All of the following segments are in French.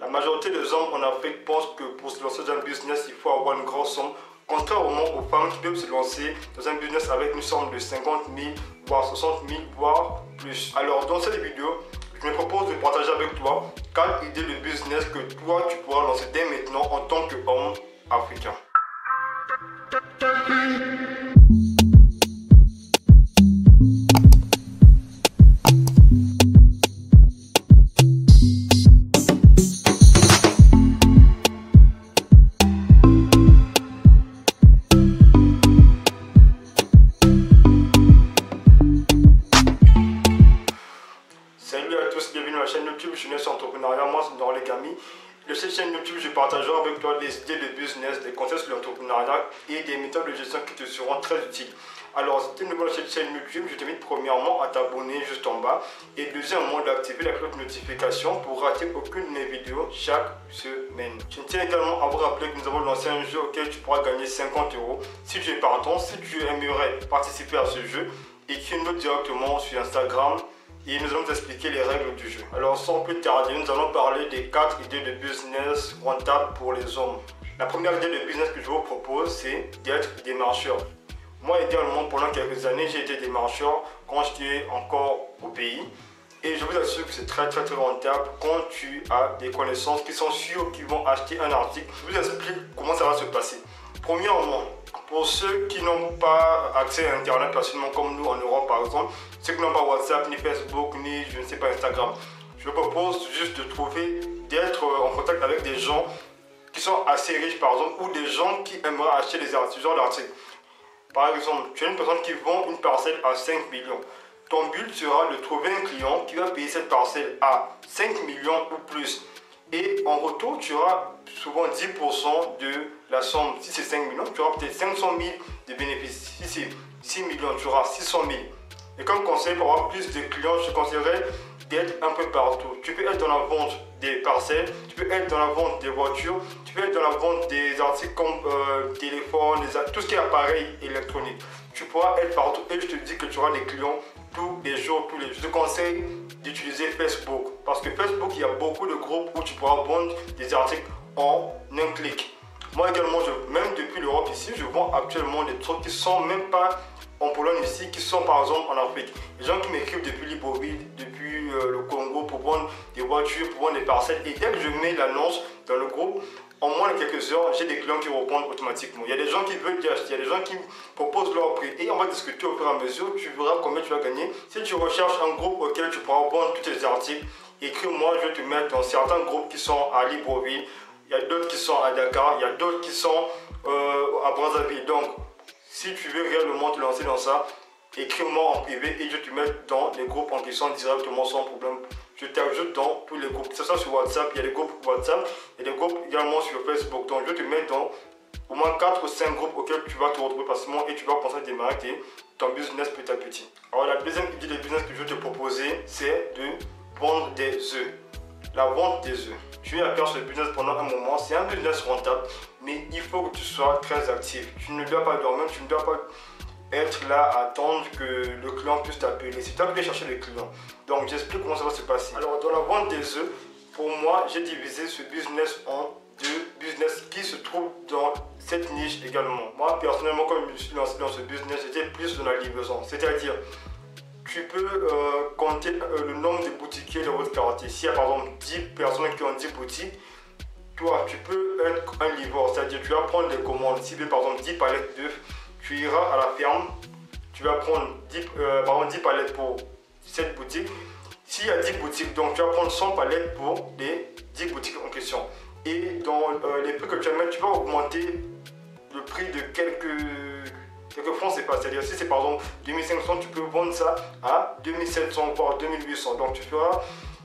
La majorité des hommes en Afrique pensent que pour se lancer dans un business, il faut avoir une grosse somme, contrairement aux femmes qui peuvent se lancer dans un business avec une somme de 50 000, voire 60 000, voire plus. Alors dans cette vidéo, je me propose de partager avec toi 4 idées de business que toi tu pourras lancer dès maintenant en tant qu'homme africain. Salut à tous, bienvenue à la chaîne YouTube Jeunesse Entrepreneuriat. Moi c'est Norley Camille. De cette chaîne YouTube, je partagerai avec toi des idées de business, des conseils sur l'entrepreneuriat et des méthodes de gestion qui te seront très utiles. Alors, si tu es nouveau dans cette chaîne YouTube, je t'invite premièrement à t'abonner juste en bas et deuxièmement d'activer la cloche de notification pour rater aucune de mes vidéos chaque semaine. Je tiens également à vous rappeler que nous avons lancé un jeu auquel tu pourras gagner 50 €. Si tu es partant, si tu aimerais participer à ce jeu, écris-nous directement sur Instagram et nous allons t'expliquer les règles du jeu. Alors sans plus tarder, nous allons parler des 4 idées de business rentables pour les hommes. La première idée de business que je vous propose, c'est d'être démarcheur. Moi également, pendant quelques années, j'ai été démarcheur quand j'étais encore au pays. Et je vous assure que c'est très rentable quand tu as des connaissances qui sont sûres qu'ils vont acheter un article. Je vous explique comment ça va se passer. Premièrement, pour ceux qui n'ont pas accès à Internet facilement comme nous en Europe par exemple, ceux qui n'ont pas WhatsApp, ni Facebook, ni je ne sais pas Instagram, je vous propose juste de trouver, d'être en contact avec des gens qui sont assez riches par exemple, ou des gens qui aimeraient acheter ce genre d'articles. Par exemple, tu as une personne qui vend une parcelle à 5 millions. Ton but sera de trouver un client qui va payer cette parcelle à 5 millions ou plus. Et en retour, tu auras souvent 10% de la somme. Si c'est 5 millions, tu auras peut-être 500 000 de bénéfices. Si c'est 6 millions, tu auras 600 000. Et comme conseil pour avoir plus de clients, je te conseillerais d'être un peu partout. Tu peux être dans la vente des parcelles, tu peux être dans la vente des voitures, tu peux être dans la vente des articles comme téléphone, tout ce qui est appareil électronique. Tu pourras être partout et je te dis que tu auras des clients tous les jours, Je te conseille d'utiliser Facebook parce que Facebook, il y a beaucoup de groupes où tu pourras vendre des articles en un clic. Moi également, même depuis l'Europe ici, je vends actuellement des trucs qui sont même pas en Pologne ici, qui sont par exemple en Afrique. Les gens qui m'écrivent depuis Libreville, depuis le Congo pour vendre des voitures, pour vendre des parcelles. Et dès que je mets l'annonce dans le groupe, en moins de quelques heures, j'ai des clients qui répondent automatiquement. Il y a des gens qui veulent acheter, il y a des gens qui proposent leur prix. Et on va discuter au fur et à mesure, tu verras combien tu vas gagner. Si tu recherches un groupe auquel tu pourras vendre tous tes articles, écris-moi, je vais te mettre dans certains groupes qui sont à Libreville. Il y a d'autres qui sont à Dakar, il y a d'autres qui sont à Brazzaville. Donc, si tu veux réellement te lancer dans ça, écris-moi en privé et je te mets dans les groupes en question directement sans problème. Je t'ajoute dans tous les groupes, que ce soit sur WhatsApp, il y a des groupes WhatsApp, il y a des groupes également sur Facebook. Donc je te mets dans au moins 4 ou 5 groupes auxquels tu vas te retrouver facilement et tu vas penser à démarrer ton business petit à petit. Alors la deuxième idée de business que je vais te proposer, c'est de vendre des œufs. La vente des œufs. Tu vas faire ce business pendant un moment, c'est un business rentable, mais il faut que tu sois très actif. Tu ne dois pas dormir, tu ne dois pas être là à attendre que le client puisse t'appeler. C'est toi qui vas chercher les clients. Donc j'explique comment ça va se passer. Alors dans la vente des œufs, pour moi, j'ai divisé ce business en 2 business qui se trouvent dans cette niche également. Moi personnellement, quand je me suis lancé dans ce business, j'étais plus dans la livraison. C'est-à-dire, tu peux compter le nombre de boutiquiers de votre quartier. S'il y a par exemple 10 personnes qui ont 10 boutiques, toi, tu peux être un livreur. C'est-à-dire, tu vas prendre des commandes. Si tu veux par exemple 10 palettes d'œufs, tu iras à la ferme, tu vas prendre 10 palettes pour cette boutique. S'il y a 10 boutiques, donc tu vas prendre 100 palettes pour les 10 boutiques en question. Et dans les prix que tu vas mettre, tu vas augmenter le prix de quelques francs, c'est pas. C'est-à-dire, si c'est par exemple 2500, tu peux vendre ça à 2700 voire 2800. Donc tu feras,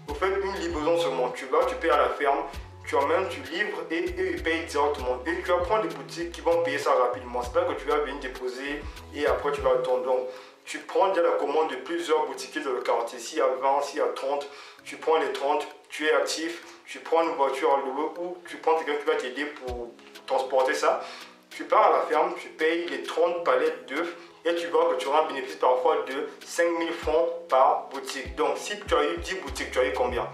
au fait, une livraison seulement. Tu payes à la ferme, tu emmènes, tu livres et eux ils payent directement. Et tu vas prendre des boutiques qui vont payer ça rapidement. C'est pas que tu vas venir déposer et après tu vas attendre. Donc tu prends déjà la commande de plusieurs boutiquiers dans le quartier. S'il y a 20, s'il y a 30, tu prends les 30, tu es actif, tu prends une voiture à louer ou tu prends quelqu'un qui va t'aider pour transporter ça. Tu pars à la ferme, tu payes les 30 palettes d'œufs et tu vois que tu auras un bénéfice parfois de 5000 francs par boutique. Donc si tu as eu 10 boutiques, tu as eu combien?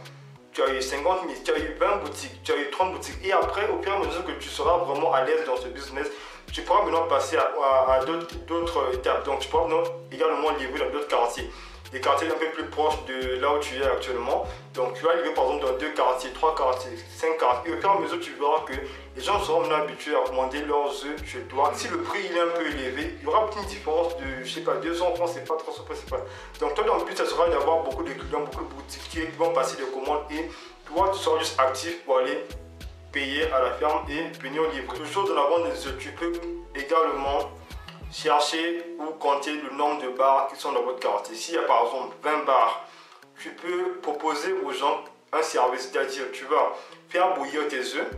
tu as eu 50 000, tu as eu 20 boutiques, tu as eu 30 boutiques. Et après, au fur et à mesure que tu seras vraiment à l'aise dans ce business, tu pourras maintenant passer à d'autres étapes. Donc, tu pourras maintenant également livrer dans d'autres quartiers. Des quartiers un peu plus proches de là où tu es actuellement. Donc, tu vas livrer par exemple dans 2 quartiers, 3 quartiers, 5 quartiers. Et au fur et à mesure, tu verras que les gens seront maintenant habitués à commander leurs œufs chez toi. Si le prix il est un peu élevé, il y aura une différence de, je sais pas, 200 francs, c'est pas 300 francs, c'est pas. Donc, toi, dans le but, ça sera d'avoir beaucoup de clients, beaucoup de boutiquiers qui vont passer des commandes et toi, tu seras juste actif pour aller payer à la ferme et venir livrer. Toujours dans la vente des œufs, tu peux également chercher ou compter le nombre de bars qui sont dans votre quartier. S'il y a par exemple 20 bars, tu peux proposer aux gens un service, c'est-à-dire tu vas faire bouillir tes œufs,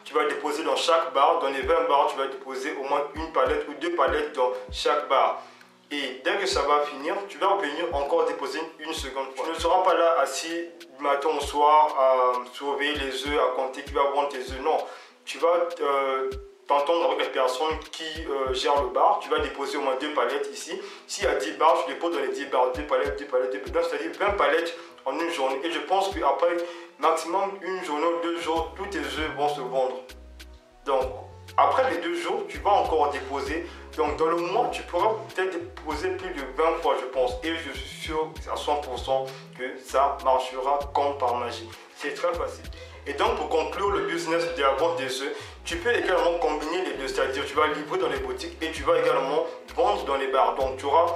tu vas déposer dans chaque bar, dans les 20 bars, tu vas déposer au moins une palette ou 2 palettes dans chaque bar. Et dès que ça va finir, tu vas venir encore déposer une seconde fois. Tu ne seras pas là assis du matin au soir à surveiller les œufs, à compter qui va vendre tes œufs. Non, tu vas t'entendre avec les personnes qui gèrent le bar. Tu vas déposer au moins 2 palettes ici. S'il y a 10 bars, tu déposes dans les 10 bars, 2 palettes, 2 palettes, 2 palettes. C'est-à-dire 20 palettes en une journée. Et je pense qu'après maximum une journée ou 2 jours, tous tes œufs vont se vendre. Donc, après les 2 jours, tu vas encore déposer. Donc, dans le mois, tu pourras peut-être déposer plus de 20 fois, je pense. Et je suis sûr à 100% que ça marchera comme par magie. C'est très facile. Et donc, pour conclure le business de la vente des œufs, tu peux également combiner les deux. C'est-à-dire, tu vas livrer dans les boutiques et tu vas également vendre dans les bars. Donc, tu auras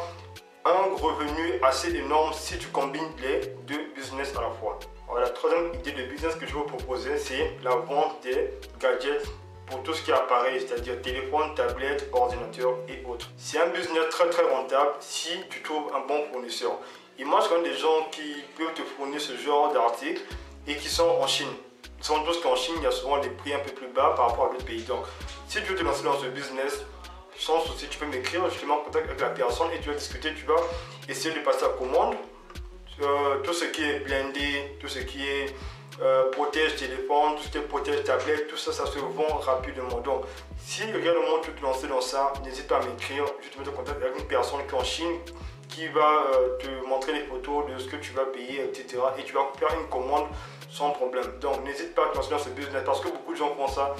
un revenu assez énorme si tu combines les deux business à la fois. Alors, la troisième idée de business que je vais vous proposer, c'est la vente des gadgets pour tout ce qui est appareil, c'est-à-dire téléphone, tablette, ordinateur et autres. C'est un business très rentable si tu trouves un bon fournisseur. Et moi, je connais des gens qui peuvent te fournir ce genre d'articles et qui sont en Chine. Ils sont tous qu'en Chine, il y a souvent des prix un peu plus bas par rapport à d'autres pays. Donc, si tu veux te lancer dans ce business, sans souci, tu peux m'écrire, justement en contact avec la personne et tu vas discuter, tu vas essayer de passer à commande. Tout ce qui est blindé, tout ce qui est protège téléphone, tout ce qui est protège tablette, tout ça, ça se vend rapidement. Donc, si réellement tu veux te lancer dans ça, n'hésite pas à m'écrire. Je te mets en contact avec une personne qui est en Chine, qui va te montrer les photos de ce que tu vas payer, etc. Et tu vas faire une commande sans problème. Donc, n'hésite pas à te lancer dans ce business parce que beaucoup de gens font ça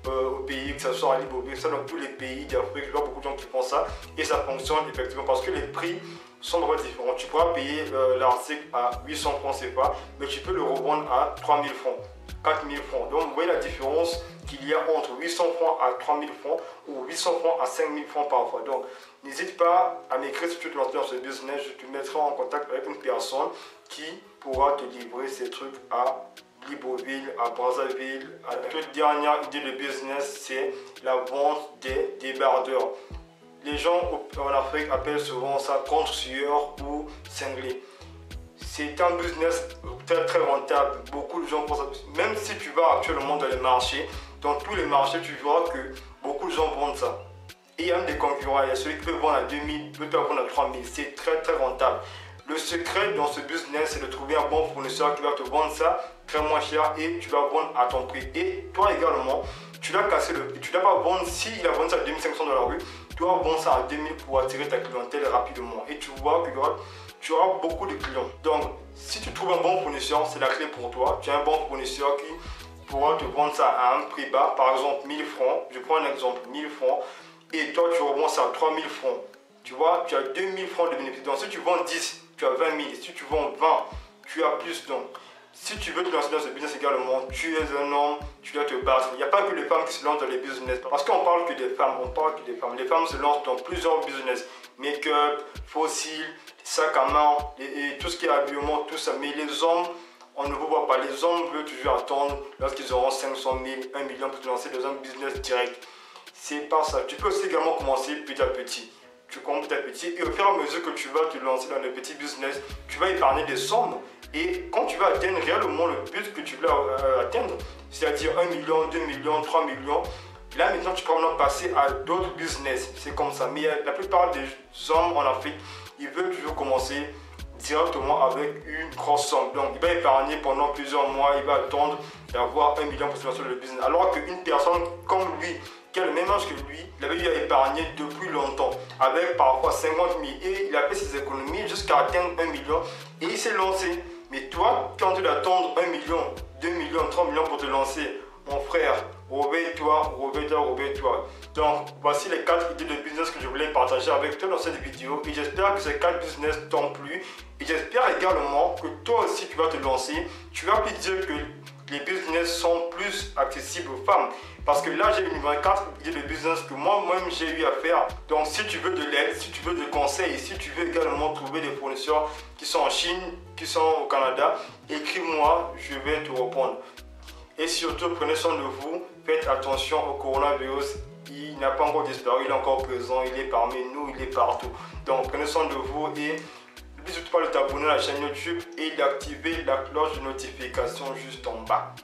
au pays, que ce soit à Libreville, que ce soit dans tous les pays d'Afrique. Je vois beaucoup de gens qui font ça et ça fonctionne effectivement parce que les prix sont vraiment différents. Tu pourras payer l'article à 800 francs CFA, mais tu peux le revendre à 3000 francs, 4000 francs. Donc, vous voyez la différence qu'il y a entre 800 francs à 3000 francs ou 800 francs à 5000 francs parfois. Donc, n'hésite pas à m'écrire si tu te lances dans ce business. Je te mettrai en contact avec une personne qui pourra te livrer ces trucs à Libreville, à Brazzaville. La dernière idée de business, c'est la vente des débardeurs. Les gens en Afrique appellent souvent ça contre-sueur ou cinglé. C'est un business très rentable. Beaucoup de gens pensent ça. Même si tu vas actuellement dans les marchés, dans tous les marchés, tu verras que beaucoup de gens vendent ça. Et il y a même des concurrents. Il y a celui qui peut vendre à 2000, peut vendre à 3000. C'est très rentable. Le secret dans ce business, c'est de trouver un bon fournisseur qui va te vendre ça très moins cher et tu vas vendre à ton prix. Et toi également, tu dois casser le prix. Tu ne dois pas vendre, s'il a vendu ça à 2500 dans la rue, tu dois vendre ça à 2000 pour attirer ta clientèle rapidement. Et tu vois que tu auras beaucoup de clients. Donc, si tu trouves un bon fournisseur, c'est la clé pour toi. Tu as un bon fournisseur qui pourra te vendre ça à un prix bas, par exemple 1000 francs. Je prends un exemple, 1000 francs. Et toi, tu revends ça à 3000 francs. Tu vois, tu as 2000 francs de bénéfice. Donc, si tu vends 10, tu as 20 000. Si tu vends 20, tu as plus. Donc, si tu veux te lancer dans ce business également, tu es un homme, tu dois te battre. Il n'y a pas que les femmes qui se lancent dans les business. Parce qu'on parle que des femmes, on parle que des femmes. Les femmes se lancent dans plusieurs business. Make-up, fossiles, sacs à main, et tout ce qui est habillement, tout ça. Mais les hommes, on ne vous voit pas. Les hommes veulent toujours attendre lorsqu'ils auront 500 000, 1 million pour te lancer dans un business direct. C'est pas ça. Tu peux aussi également commencer petit à petit. Tu commences petit à petit et au fur et à mesure que tu vas te lancer dans le petit business, tu vas épargner des sommes. Et quand tu vas atteindre réellement le but que tu veux atteindre, c'est-à-dire 1 million, 2 millions, 3 millions, là maintenant tu peux maintenant passer à d'autres business. C'est comme ça. Mais la plupart des hommes en Afrique, ils veulent toujours commencer directement avec une grosse somme. Donc il va épargner pendant plusieurs mois, il va attendre d'avoir 1 million pour se lancer dans le business. Alors qu'une personne comme lui, qui a le même âge que lui, il avait eu à épargner depuis longtemps, avec parfois 50 000 et il a fait ses économies jusqu'à atteindre 1 million et il s'est lancé. Mais toi, quand tu d'attendre 1 million, 2 millions, 3 millions pour te lancer, mon frère, réveille-toi. Donc, voici les 4 idées de business que je voulais partager avec toi dans cette vidéo. Et j'espère que ces 4 business t'ont plu. Et j'espère également que toi aussi, tu vas te lancer. Tu vas plus dire que les business sont plus accessibles aux femmes. Parce que là, j'ai une 24 idées de business que moi-même j'ai eu à faire. Donc, si tu veux de l'aide, si tu veux des conseils, si tu veux également trouver des fournisseurs qui sont en Chine, qui sont au Canada, écris-moi, je vais te répondre. Et surtout, prenez soin de vous, faites attention au coronavirus. Il n'a pas encore disparu, il est encore présent, il est parmi nous, il est partout. Donc, prenez soin de vous et n'oubliez surtout pas de t'abonner à la chaîne YouTube et d'activer la cloche de notification juste en bas.